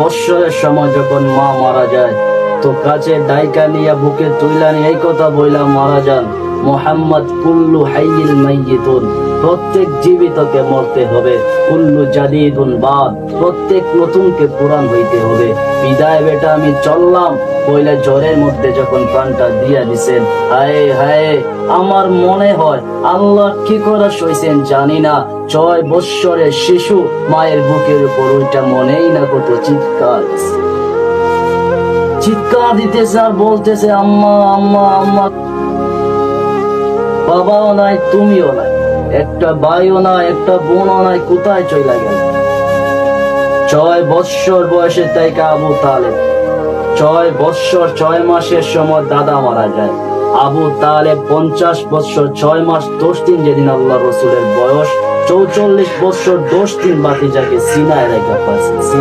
বৎসরের সময় যখন মা মারা যায়, তো কাছে ডাইকা নিয়ে বুকে তুইলা নিয়ে এই কথা বইলা মারা যান, মুহাম্মদ কুল্লু হাইয়িল মাইয়িতুন, প্রত্যেক জীবিতকে মরতে হবে, কুল্লু জাদিদুন বাদ, প্রত্যেক নতুনকে পুরান হইতে হবে। বিদায় বেটা আমি চললাম বইলে জ্বরের মধ্যে যখন প্রাণটা দিয়া দিছেন, হায় হায়, আমার মনে হয় আল্লাহ কি করা সইছেন জানি না। 6 বৎসরের শিশু মায়ের বুকের উপর ওইটা মনেই না কত চিৎকার দিতেছে আর বলতেছে আম্মা আম্মা আম্মা। বাবাও নাই, তুমিও নাই, একটা ভাইও নাই, একটা বোনও নাই, কোথায় চলে গেল? 6 বৎসর বয়সে তাইকা আবু তালেব, 6 বৎসর 6 মাসের সময় দাদা মারা যায়। আবু তালেব 50 বৎসর 6 মাস 10 দিন যেদিন আল্লাহ রসুলের বয়স, 44 বৎসর 10 দিন বাতিজাকে সিনায় রেখা পাচ্ছে।